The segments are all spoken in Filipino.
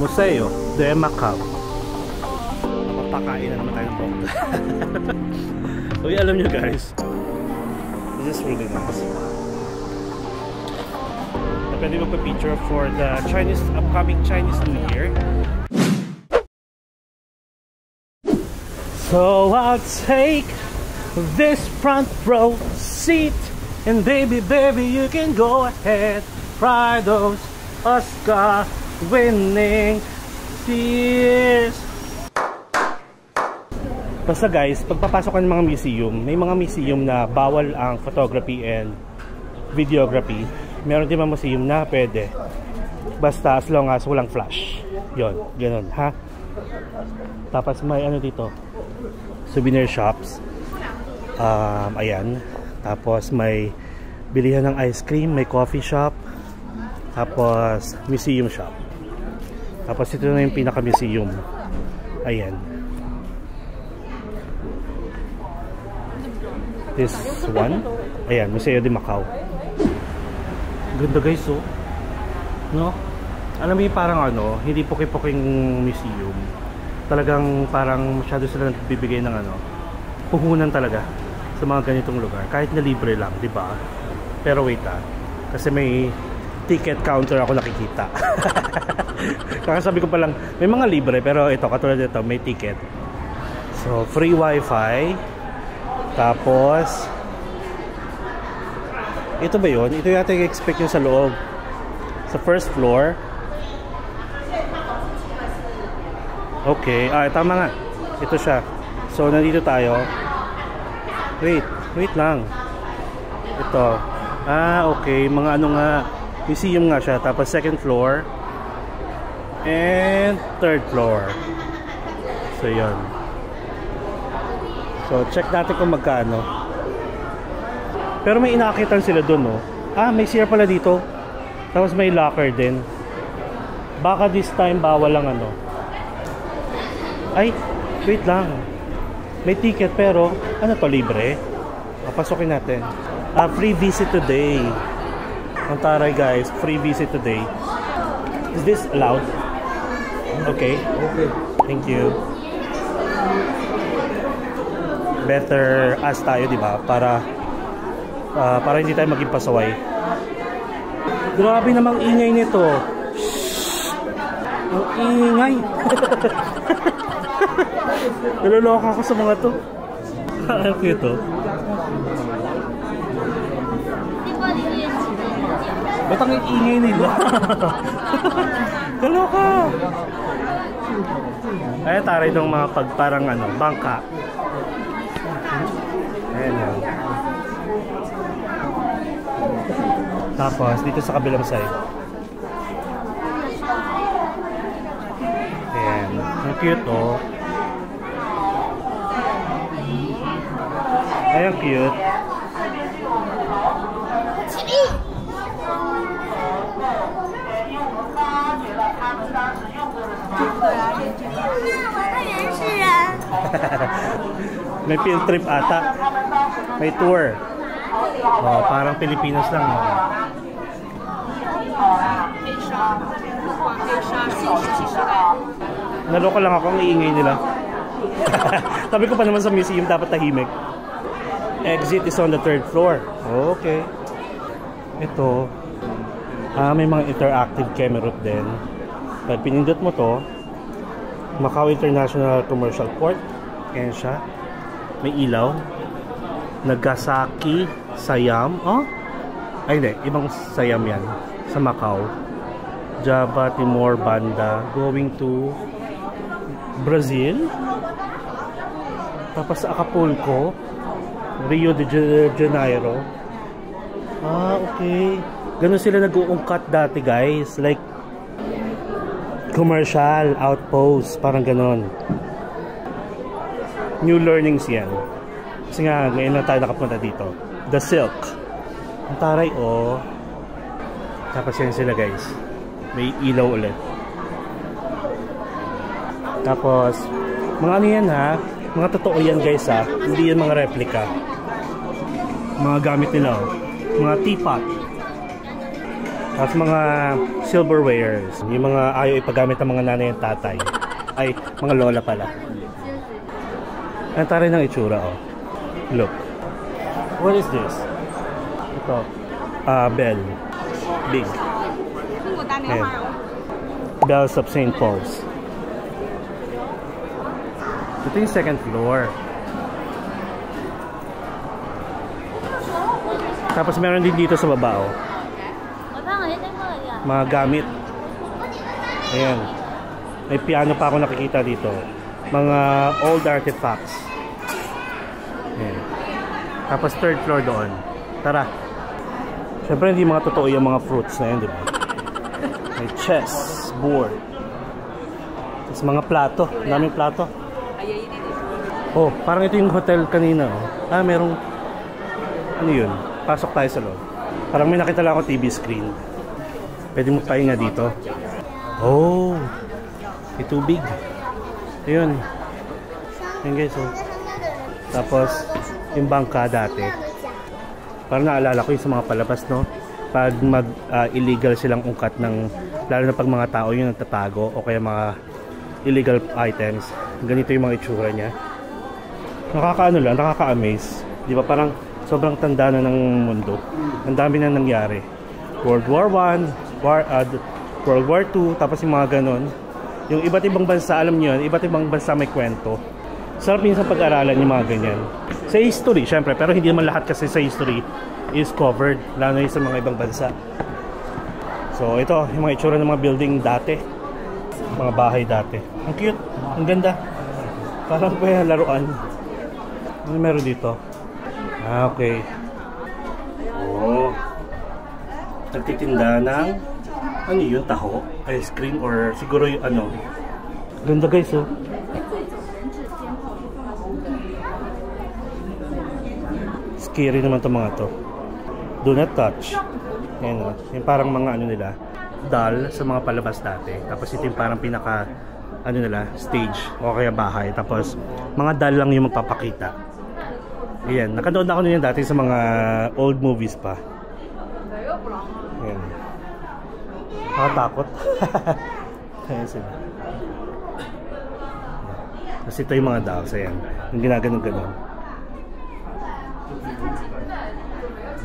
Museo de Macau. Mapakain na naman tayo ng bongga. Uy, alam nyo guys, this is really nice. Pwede magpa-picture for the upcoming Chinese New Year. So I'll take this front row seat, and baby, you can go ahead, try those Oscar winning tears. Basta guys, pagpapasok ka ng mga museum, may mga museum na bawal ang photography and videography. Meron din mga museum na pwede, basta as long as walang flash. Yon, ganun ha. Tapos may ano dito, souvenir shops. Ayan. Tapos may bilihan ng ice cream, may coffee shop, tapos museum shop. Tapos ito na yung pinaka museum. Ayan. This one. Ayan, Museo de Macau. Ganda guys, oh. No? Alam mo yung parang ano, hindi puki-puking museum. Talagang parang masyado sila nagbibigay ng ano, puhunan talaga sa mga ganitong lugar. Kahit na libre lang, di ba? Pero wait kasi may ticket counter ako nakikita. Kakasabi ko pa lang, may mga libre, pero ito, katulad nito, may ticket. So, free wifi. Tapos, ito ba yun? Ito yata yung expect nyo sa loob. Sa first floor. Okay, tama nga. Ito siya. So, nandito tayo. Wait lang. Ito. Okay. Mga ano nga. Museum nga siya. Tapos second floor. And third floor. So, yun. So, check natin kung magkano. Pero may inakitan sila dun, no? May CR pala dito. Tapos may locker din. Baka this time bawal lang ano. Ay, wait lang. May ticket pero ano to, libre? Papasokin natin. Free visit today. Ang taray guys, free visit today. Is this allowed? Okay. Thank you. Better ask tayo, di ba? Para hindi tayo maging pasaway. Grabe namang ingay nito. Shhh! Ang ingay. Naloloka ako sa mga to. Ang cute to. Ba't ang ingay nila? Naloka. Ayan taray itong mga pagparang ano, bangka. Ayan yan. Tapos dito sa kabilang side. Ayan. Ang cute oh. Ayan cute. May field trip ata. May tour. Parang Pilipinas lang. Naloka lang ako, ang iingay nila. Sabi ko pa naman sa museum dapat tahimik. Exit is on the third floor. Okay. Ito. May mga interactive camera din. Pag pinindot mo to, Macau International Commercial Port. Ayan siya. May ilaw. Nagasaki Siam. Ay hindi, ibang Siam yan. Sa Macau. Java Timor Banda. Going to Brazil. Tapos sa Acapulco. Rio de Janeiro. Okay. Ganun sila nag-uungkat dati guys. Like commercial outpost. Parang ganun. New learnings yan. Kasi nga, ngayon na tayo nakapunta dito. The Silk. Ang taray, oh. Tapos yan sila, guys. May ilaw ulit. Tapos, mga ano yan, ha? Mga totoo yan, guys, ha? Hindi yan mga replica. Mga gamit nila, oh. Mga teapot. Tapos mga silverwares. Yung mga ayaw ipagamit ng mga nanay at tatay. Ay, mga lola pala. Ang taray ng itsura, oh. Look. What is this? Ito. Bell. Big. Ayan. Bells of St. Paul's. Ito yung second floor. Tapos meron din dito sa baba, oh. Mga gamit. Ayan. May piano pa ako nakikita dito. Mga old artifacts. Ayan. Tapos third floor doon. Tara. Siyempre hindi mga totoo yung mga fruits na yun, di ba? May chess, board. Tapos mga plato. Daming plato. Oh, parang ito yung hotel kanina, oh. Merong ano yun? Pasok tayo sa loob. Parang may nakita lang ako TV screen. Pwede mo pahinga dito. Oh, may tubig. Ayun. Ayun guys, oh. Tapos, yung bangka dati. Parang naalala ko yung sa mga palabas, no? Pag illegal silang ungkat ng, lalo na pag mga tao yung nagtatago o kaya mga illegal items. Ganito yung mga itsura niya. Nakakaano lang, nakaka-amaze. Di ba parang sobrang tanda na ng mundo. Ang dami na nangyari. World War I, World War II, tapos yung mga ganon. Yung iba't ibang bansa, alam niyo yun, iba't ibang bansa may kwento. Sarap minsan pag-aralan yung mga ganyan. Sa history, syempre, pero hindi naman lahat kasi sa history is covered, lalo na sa mga ibang bansa. So ito, yung mga itsura ng mga building dati. Mga bahay dati. Ang cute, ang ganda. Parang pa laruan. Ano meron dito? Okay. Oh. Nagtitinda ng ano yun, taho, ice cream or siguro yung ano. Ganda guys, oh. Scary naman itong mga to. Do not touch. Ayan, oh. Yung parang mga ano nila, doll sa mga palabas dati. Tapos ito yung parang pinaka ano nila, stage o kaya bahay. Tapos mga doll lang yung magpapakita. Ayan, nakanood na ako nila dati sa mga old movies pa. Ayan. Nakatakot. Ayan sila. Tapos ito yung mga dolls. Ayan. Yung ginaganon-ganon.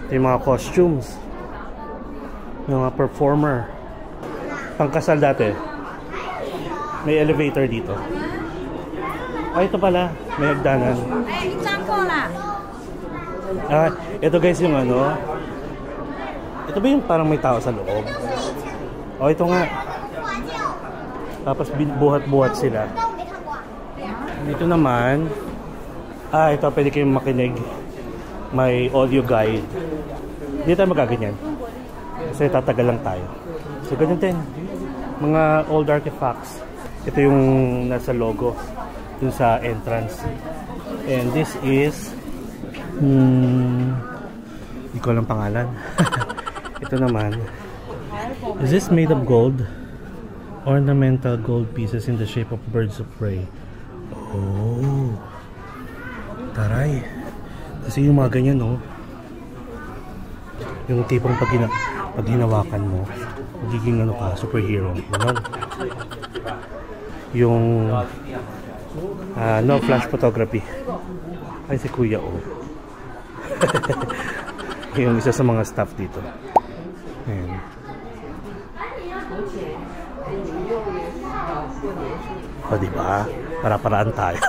Ito yung mga costumes. Yung mga performer. Pangkasal dati. May elevator dito. Ay, ito pala. May hagdanan. Ito guys yung ano. Ito ba yung parang may tao sa loob? Oh, ito nga. Tapos buhat-buhat sila. Dito naman. Ito pwede kayong makinig. May audio guide. Hindi tayo magaganyan. Kasi tatagal lang tayo. So ganyan din. Mga old artifacts. Ito yung nasa logo. Dun sa entrance. And this is hindi ko alam pangalan. Ito naman. Is this made of gold? Ornamental gold pieces in the shape of birds of prey. Oh. Taray. Kasi yung mga ganyan, no? Yung tipong pag hinawakan mo, magiging ano ka, superhero. Ano? Yung no flash photography. Ay, si Kuya, oh. Yung isa sa mga staff dito. Ayan. O, diba? Para-paraan tayo.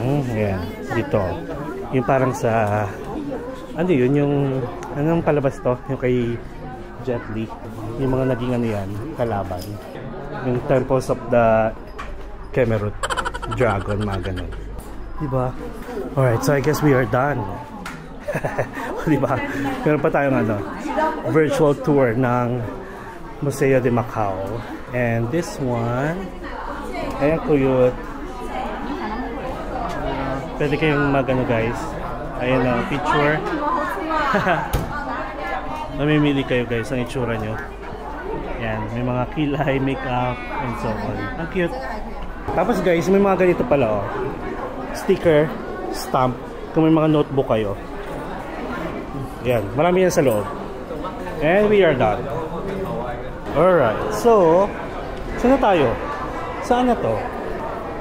Ayan. Dito. Yung parang sa ano yun, yung anong palabas to? Yung kay Jet Li. Yung mga naging ano yan, kalaban. Yung Temples of the Kemerut Dragon, mga ganun. Diba? Alright, so I guess we are done. Diba? Meron pa tayong ano, virtual tour ng Museo de Macau. And this one, ayan, cute. Pwede kayong mag-ano guys. Ayan na, picture. Mamimili kayo guys ang itsura nyo. Ayan, may mga kilay, makeup, and so on. Ang cute. Tapos guys, may mga ganito pala, oh. Sticker, stamp, kung may mga notebook kayo. Ayan, marami yan sa loob. And we are done. Alright, so saan na tayo? Saan na to?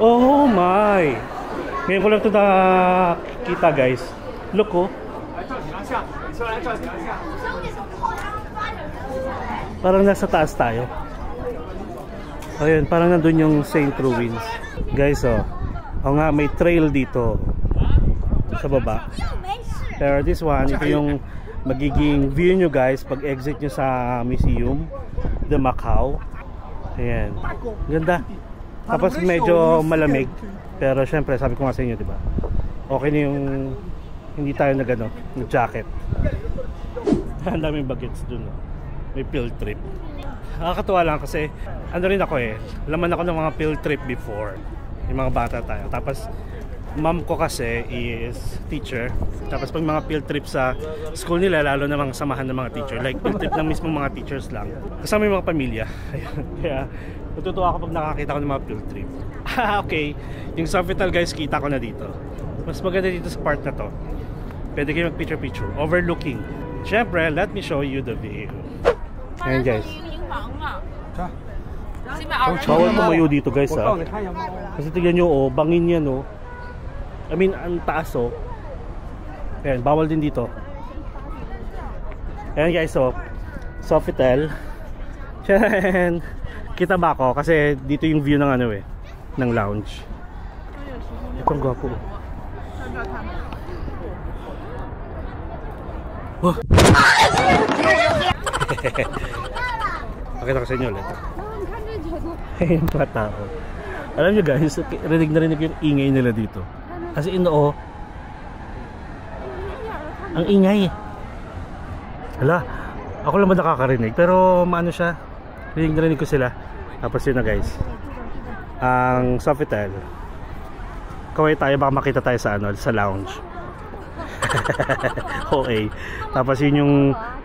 Oh my! Ngayon ko lang ito nakita guys. Look oh. Parang nasa taas tayo. Ayun, parang nandun yung St. Ruins. Guys oh. Oo nga, may trail dito sa baba. Pero this one, ito yung magiging view nyo guys pag exit nyo sa Museum de Macau. Ayan, ganda. Tapos medyo malamig. Pero syempre sabi ko nga sa inyo, diba, okay na yung hindi tayo nag jacket. Ang daming bagets dun, no? May field trip. Nakakatuwa lang kasi ano rin ako laman ako ng mga field trip before. Yung mga bata tayo. Tapos mom ko kasi is teacher. Tapos pag mga field trip sa school nila, lalo na mga samahan ng mga teacher, like field trip ng mismo mga teachers lang, kasama yung mga pamilya. Kaya natutuwa ako pag nakakita ko ng mga field trip. Okay, yung Sofitel guys, kita ko na dito. Mas maganda dito sa part na to. Pwede kayo mag picture overlooking. Syempre, let me show you the view. Ayan guys. Bawal tumayo dito guys ha. Kasi tignan nyo bangin yan I mean, ang taas Ayan, bawal din dito. Ayan guys Sofitel. Ayan. Kita ba ako? Kasi dito yung view ng ng lounge. Itong gwapo. Oh. Pakita ko sa inyo ulit. Ayan mga tao. Alam nyo guys, rinig na rinig yung ingay nila dito. Kasi ang ingay. Hala, ako lang ba nakakarinig? Pero maano siya, rinig na rinig ko sila. Tapos yun na guys, ang Sofitel. Kaway tayo, baka makita tayo sa sa lounge. Okay. Tapos yun yung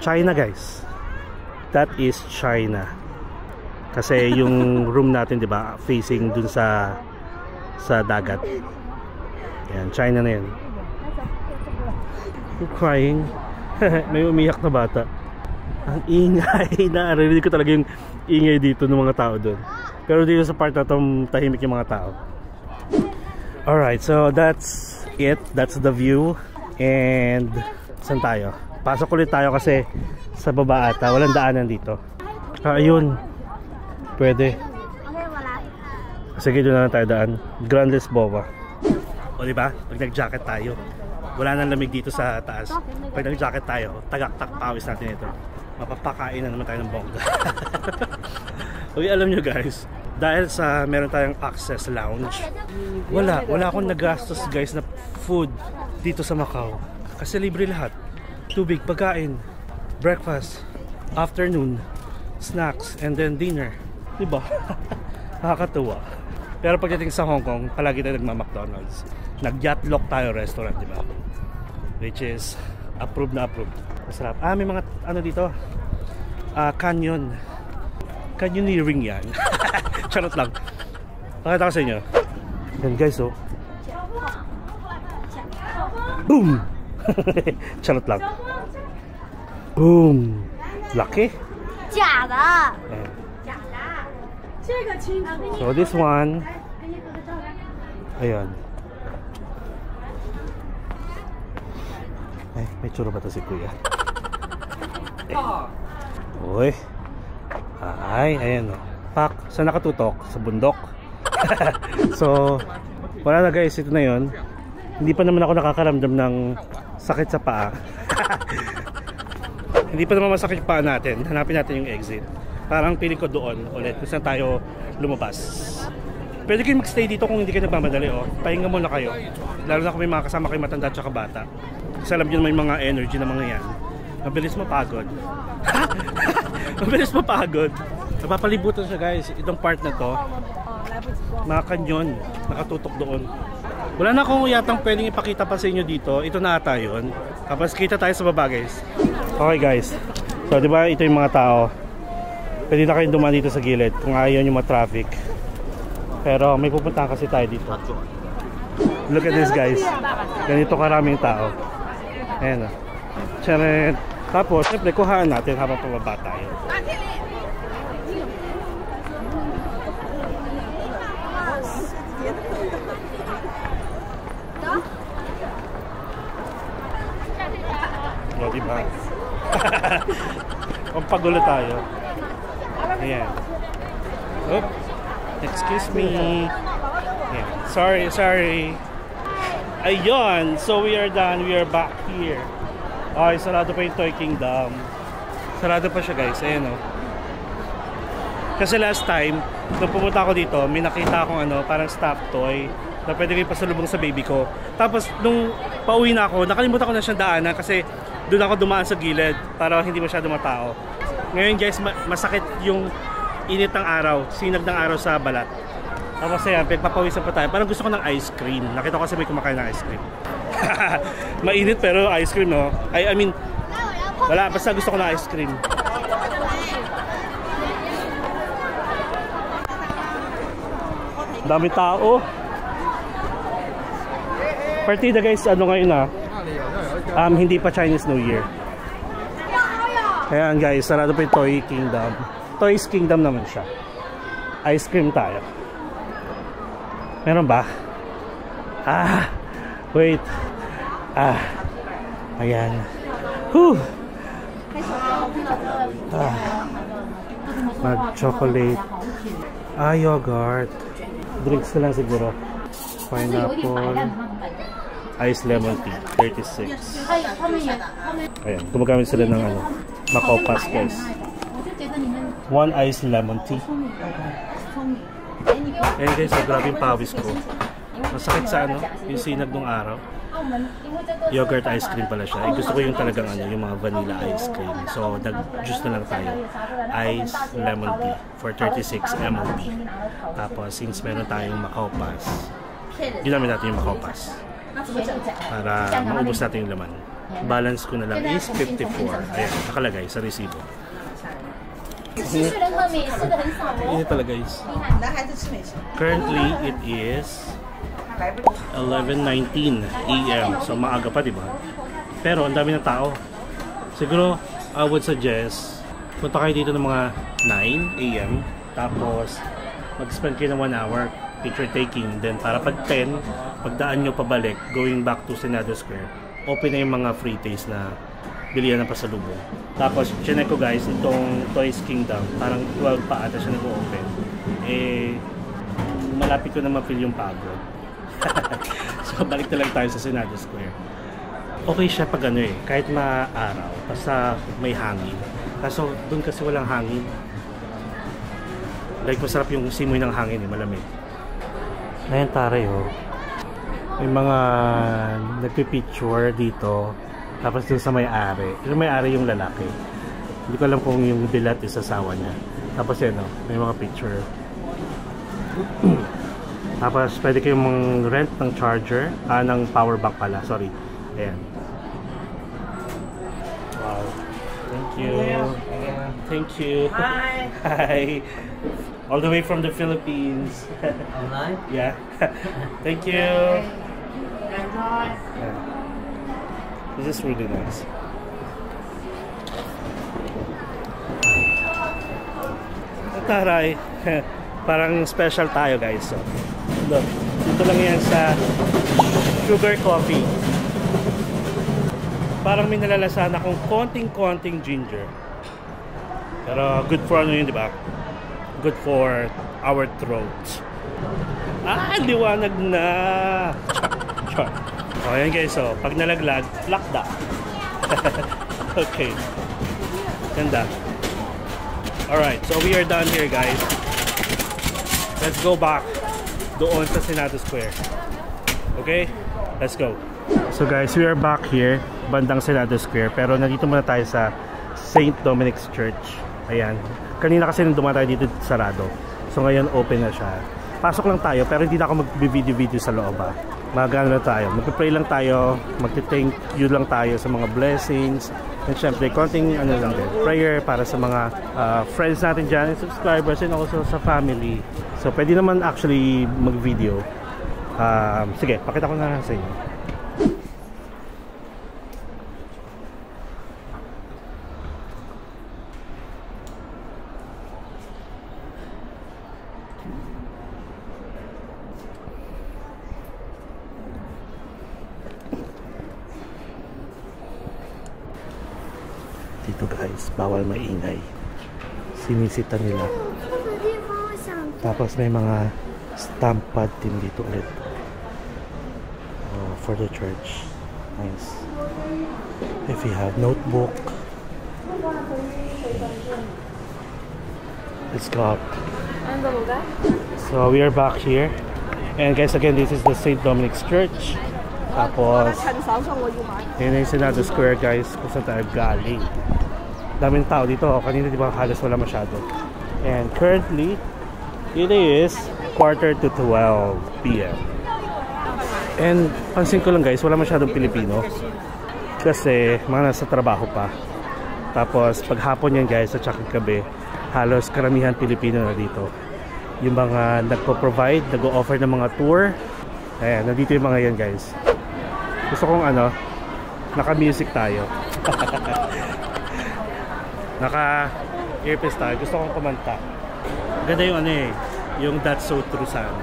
China guys. That is China. Kasi yung room natin, di ba, facing dun sa dagat. Yan, China na yan. You're crying. May umiyak na bata. Ang ingay. Narinig ko talaga yung ingay dito ng mga tao dun. Pero dito sa part na itong tahimik yung mga tao. Alright, so that's it. That's the view. And saan tayo? Pasok ulit tayo kasi sa baba ata walang daanan dito. Ayun. Pwede. Sige, doon na lang tayo daan. Grand Lisboa. O diba? Pag nag-jacket tayo, wala nang lamig dito sa taas. Pag nag-jacket tayo, tagaktak pawis natin ito. Mapapakain na naman tayo ng bongga. Okay, alam nyo guys, dahil sa meron tayong access lounge, wala akong nagastos guys na food dito sa Macau. Kasi libre lahat. Tubig, pagkain, breakfast, afternoon, snacks, and then dinner. Diba? Nakakatuwa. Pero pagdating sa Hong Kong, palagi tayo nagma-McDonald's. Nag-Yatlok tayo restaurant, diba? Which is approved na approved. Masarap. May mga dito, canyon. Canyoneering yan. Charot lang. Pakita ko sa inyo. Yan guys, boom! Charot lang. Boom! Laki. So this one, ayan. May tsura ba ito si kuya? Uy. Ayan Pak, saan nakatutok? Sa bundok. So wala na guys, ito na yun. Hindi pa naman ako nakakaramdam ng sakit sa paa. Hindi pa naman masakit yung paa natin. Hanapin natin yung exit. Parang piling ko doon ulit kung saan tayo lumabas. Pwede kayo magstay dito kung hindi kayo nagmamadali. Pahinga muna kayo. Lalo na kung may mga kasama kayo matanda at saka bata. Kasi alam nyo may mga energy na mga yan. Mabilis mapagod. Mabilis mapagod. Napapalibutan siya guys. Itong part na to, mga kanyon, nakatutok doon. Wala na akong yatang pwedeng ipakita pa sa inyo dito. Ito na ata yun. Tapos kita tayo sa baba guys. Okay guys. So diba ito yung mga tao. Pwede na kayong dumaan dito sa gilid kung ayaw nyo ma-traffic. Pero may pupuntahan kasi tayo dito. Look at this guys. Ganito karaming tao. Ayan Charet. Tapos, siyempre, kuhaan natin habang pababa tayo. O, diba? Pampagulo tayo. Ayan. Oop. Excuse me. Ayan. Sorry. Ayun. So, we are done. We are back here. Okay, sarado pa yung Toy Kingdom. Sarado pa siya, guys. Ayan, o. Kasi last time, nung pumunta ako dito, may nakita akong parang stuffed toy na pwede ko ipasalubong sa baby ko. Tapos, nung pauwi na ako, nakalimutan ko na siyang daanan kasi doon ako dumaan sa gilid para hindi masyado matao. Ngayon, guys, masakit yung init ng araw, sinag ng araw sa balat. Tapos ayan, pagpapawisan pa tayo. Parang gusto ko ng ice cream. Nakita ko kasi may kumakain ng ice cream. Mainit pero ice cream, no? I mean, wala, basta gusto ko ng ice cream. Dami tao. Partida, guys, ngayon hindi pa Chinese New Year. Ayan, guys, sarado pa yung Toy Kingdom. Toys Kingdom naman siya. Ice cream tayo. Meron ba? Wait. Ayan. Mag-chocolate. Yogurt. Drinks na lang siguro. Pineapple. Ice lemon tea. 36. Ayan. Gumagamit sila ng Macau Pass, guys. 1 ice lemon tea. Ayan, guys, grabe yung pawis ko. Masakit sa yung sinag ng araw. Yogurt ice cream pala siya. Gusto ko yung talagang yung mga vanilla ice cream. So, nag-juice na lang tayo. Ice lemon tea for 36 MOB. Tapos, since meron tayong Macau Pass, ginamit natin yung Macau Pass para maubos natin yung laman. Balance ko na lang is 54. Ayan, nakalagay sa resibo. Ini talaga, guys. Currently, it is 11:19 AM. So, maaga pa, diba? Pero, ang dami ng tao. Siguro, I would suggest, punta kayo dito ng mga 9 AM. Tapos, mag-spend kayo ng 1 hour picture taking. Then, para pag 10, pagdaan nyo pabalik, going back to Senado Square, open na yung mga free taste na bilihan ng pasalubong. Tapos, chinek ko, guys, itong Toys Kingdom, parang 12 pa ata siya nag-open. Malapit ko na ma-feel yung pagod. So, balik na lang tayo sa Senado Square. Okay siya pag kahit maaraw, basta may hangin. Kaso, doon kasi walang hangin. Like, masarap yung simoy ng hangin, malamig. Ayan, taray, may mga nagpipicture dito. Tapos dun sa may-ari. Yung may-ari yung lalaki. Hindi ko alam kung yung bilat is asawa niya. Tapos yan, may mga picture. Tapos pwede kayong mag-rent ng charger. Ng power bank pala. Sorry. Ayan. Wow. Thank you. Thank you. Hi. Hi. All the way from the Philippines. Online? Yeah. Thank you. Yeah. This is really nice. Taray. Parang special tayo, guys. So, look, dito lang yan sa Sugar Coffee. Parang may nalalasan akong konting ginger. Pero good for yun, di ba? Good for our throats. Liwanag na! O, yan, guys. So, pag nalaglag, lakda. Okay. Ganda. Alright, so we are done here, guys. Let's go back doon sa Senado Square. Okay? Let's go. So, guys, we are back here, bandang Senado Square. Pero nandito muna tayo sa St. Dominic's Church. Ayan. Kanina kasi nung dumaan tayo dito, sarado. So, ngayon open na siya. Pasok lang tayo, pero hindi na ako mag-video sa loob, Mag-ano lang tayo, mag-pray lang tayo, mag-thank you lang tayo sa mga blessings, and syempre, konting lang din, prayer para sa mga friends natin dyan, subscribers, and also sa family. So, pwede naman actually mag-video. Sige, pakita ko na sa inyo. dito guys, bawal maingay. Sinisita nila. Tapos may mga stamp pad din dito ulit. For the church. Nice. If you have notebook. Let's go up. So we are back here. And guys, again, this is the St. Dominic's Church. Tapos yun yung Senado Square guys, kung saan tayo galing. Daming tao dito. Kanina di ba halos wala masyado. And currently it is 11:45 PM. And pansin ko lang guys, wala masyadong Pilipino kasi mga nasa trabaho pa. Tapos pag hapon yan guys at saka gabi, halos karamihan Pilipino na dito. Yung mga nagpo-provide, nag-o-offer ng mga tour. Ayan, nandito yung mga yan guys. Gusto kong naka-music tayo. Naka-earpiece tayo. Gusto kong kumanta. Ganda yung yung That's So True sound.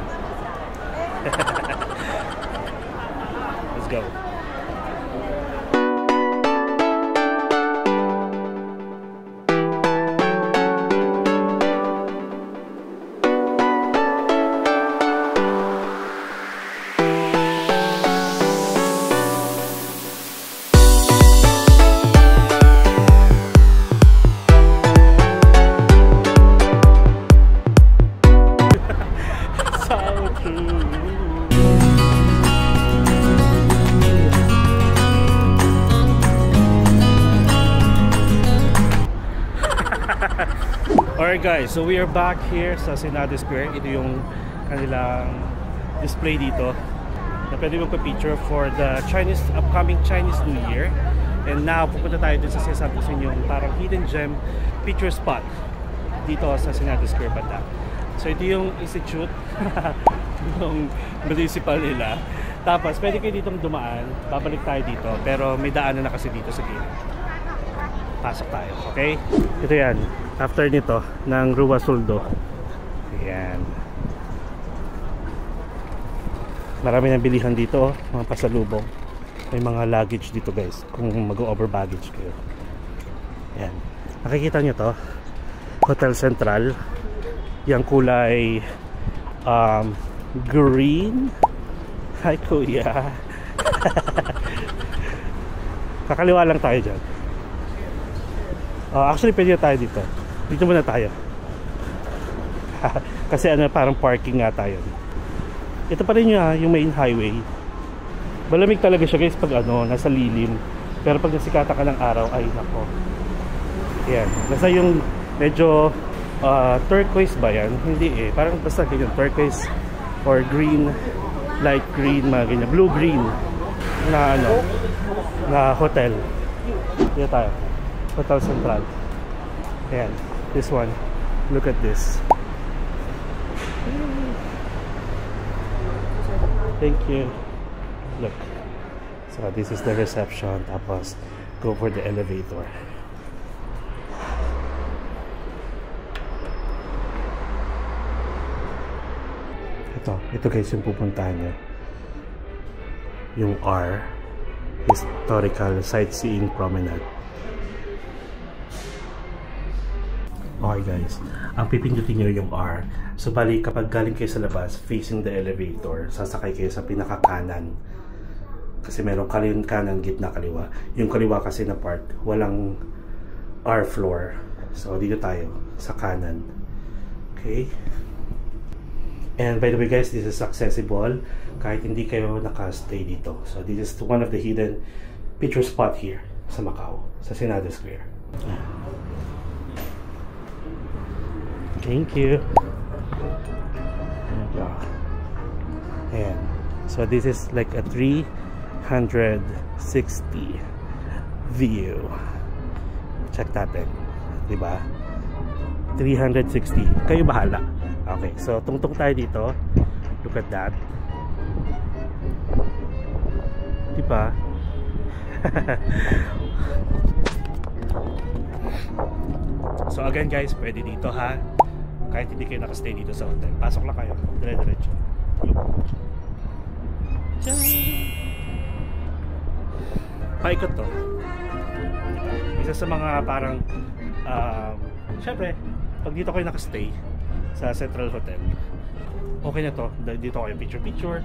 Let's go. Alright guys, so we are back here sa Senado Square. Ito yung kanilang display dito na pwede magpa-picture for the upcoming Chinese New Year. And now, pupunta tayo dun sa sinasabi ko sa inyo, parang hidden gem picture spot dito sa Senado Square banda. So ito yung institute ng municipal nila. Tapos pwede kayo ditong dumaan, babalik tayo dito, pero may daanan na kasi dito sa gilid. Pasok tayo, okay? Ito yan, after nito ng Rua Soldo. Ayan. Marami nang bilihan dito, mga pasalubong. May mga luggage dito guys, kung mag-over baggage kayo. Ayan. Nakikita nyo to, Hotel Central. Yang kulay green. Hi kuya. Kakaliwa lang tayo dyan. Actually pwede tayo dito. Dito muna tayo. Kasi parang parking nga tayo. Ito pa rin yung main highway. Malamig talaga siya guys pag nasa lilim. Pero pag nasikata ka ng araw, ay nako. Ayan. Nasa yung medyo turquoise ba yan? Hindi eh. Parang basta ganyan. Turquoise or green. Light green, mga ganyan. Blue-green na na hotel. Dito tayo. Hotel Central. Ayan, this one. Look at this. Thank you. Look. So this is the reception. Tapos go for the elevator. Ito guys yung pupuntahan nyo. Yung R, Historical Sightseeing Promenade. Okay guys, ang pipindutin nyo yung R. So bali kapag galing kayo sa labas, facing the elevator, sasakay kayo sa pinaka-kanan. Kasi merong kanan, gitna, kaliwa. Yung kaliwa kasi na part, walang R floor. So dito tayo, sa kanan. Okay? And by the way guys, this is accessible kahit hindi kayo naka-stay dito. So this is one of the hidden picture spot here sa Macau, sa Senado Square. Thank you. Ayan. So this is like a 360 view. Check natin. Diba? 360. Kayo bahala. Okay. So tungtong tayo dito. Look at that. Diba? So again guys, pwede dito ha. Kahit hindi kayo nakastay dito sa hotel, pasok lang kayo, dire-diretso. Paikot to. ba? Isa sa mga parang syempre, pag dito kayo nakastay sa Central Hotel, okay na to. Dito kayo picture-picture,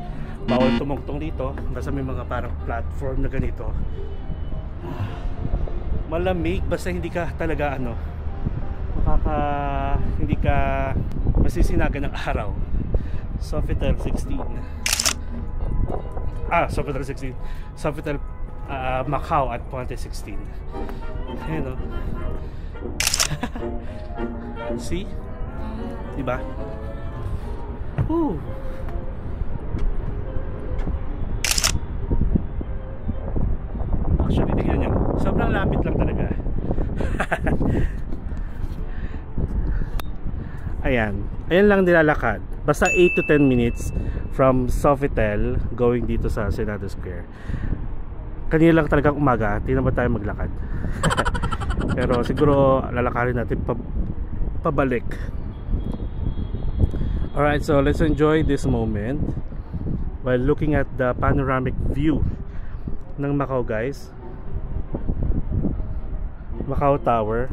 bawal tumugtong dito, basta may mga parang platform na ganito. Malamig, basta hindi ka talaga hindi ka masisinagan ng araw. Sofitel 16. Sofitel 16. Sofitel Macau at Puente 16. Ayan o. See? Diba? Woo! Actually, tignan nyo. Sobrang lapit lang talaga. Ayan. Ayan lang nilalakad. Basta 8 to 10 minutes from Sofitel going dito sa Senado Square. Kanina lang talagang umaga, di naman tayo maglakad. Pero siguro lalakarin natin pabalik. Alright, so let's enjoy this moment while looking at the panoramic view ng Macau, guys. Macau Tower.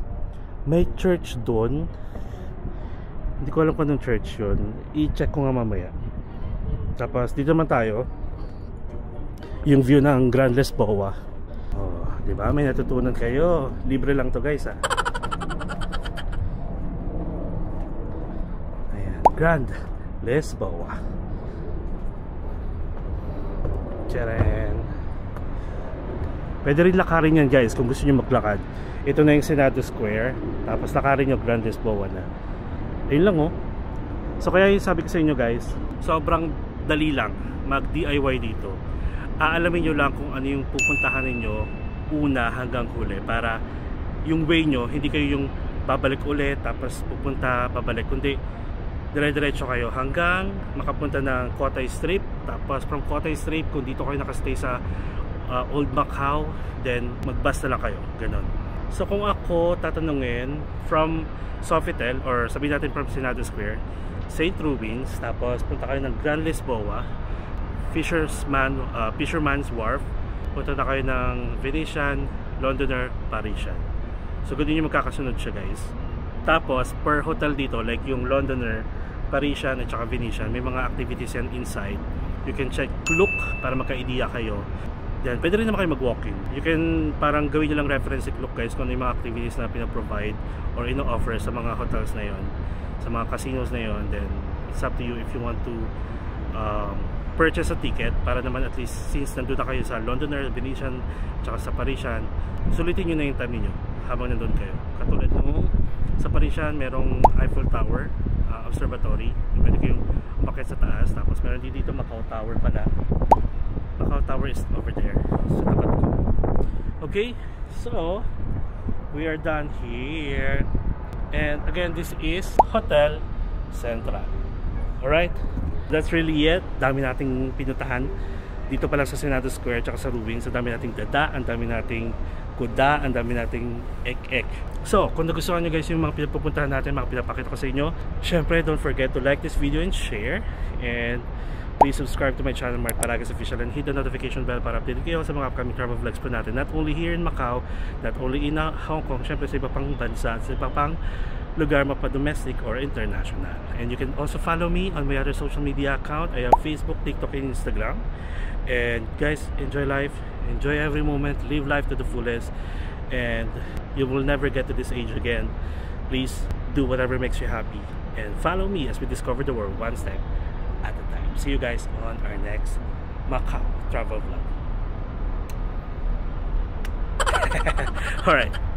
May church doon. Hindi ko alam kung anong church yun. I-check ko nga mamaya. Tapos dito naman tayo, yung view ng Grand Lisboa. Oh, di ba? May natutunan kayo. Libre lang to, guys, ha. Ayan, Grand Lisboa. Tcharan. Pwede rin lakarin yan, guys, kung gusto nyo maglakad. Ito na yung Senado Square. Tapos lakarin nyo Grand Lisboa na. Ayun lang, oh. So kaya yung sabi ko sa inyo, guys, sobrang dali lang mag DIY dito. Aalamin nyo lang kung ano yung pupuntahan ninyo una hanggang huli, para yung way nyo, hindi kayo yung babalik ulit tapos pupunta, babalik, kundi dire-diretso kayo hanggang makapunta ng Cotai Strip. Tapos from Cotai Strip, kung dito kayo nakastay sa Old Macau, then mag-bus na lang kayo, ganon. So kung ako tatanungin, from Sofitel, or sabihin natin from Senado Square, St. Rubens, tapos punta kayo ng Grand Lisboa, Fisherman's Wharf, punta na kayo ng Venetian, Londoner, Parisian. So ganun yung magkakasunod siya, guys. Tapos per hotel dito, like yung Londoner, Parisian at saka Venetian, may mga activities yan inside. You can check Klook para magka-idea kayo. Then pwede rin naman kayo mag-walk-in. You can parang gawin nyo lang reference si Klook, guys, kung ano yung mga activities na pinaprovide or ino-offer sa mga hotels na yon, sa mga casinos na yon. Then it's up to you if you want to purchase a ticket, para naman at least since nandun na kayo sa Londoner, Venetian, tsaka sa Parisian, sulitin nyo na yung time niyo habang nandun kayo. Katulad nung sa Parisian, merong Eiffel Tower observatory, pwede kayong umakyat sa taas. Tapos meron din dito Macau Tower pala. Macau Tower is over there sa tapat ko. Okay, so we are done here, and again, this is Hotel Central. Alright, that's really it. Dami nating pinuntahan dito pa lang sa Senado Square tsaka sa Rubens. Ang dami nating dada, ang dami nating kuda, ang dami nating ek-ek. So kung nagustuhan nyo, guys, yung mga pinapupuntahan natin, mga pinapakita ko sa inyo, syempre don't forget to like this video and share, and please subscribe to my channel, Mark Paragas Official, and hit the notification bell para update kayo sa mga upcoming travel vlogs po natin, not only here in Macau, not only in Hong Kong, syempre sa iba pang bansa, sa iba pang lugar, mapa domestic or international. And you can also follow me on my other social media account. I have Facebook, TikTok, and Instagram. And guys, enjoy life, enjoy every moment, live life to the fullest, and you will never get to this age again. Please do whatever makes you happy, and follow me as we discover the world one step at a time. See you guys on our next Macau travel vlog. Alright.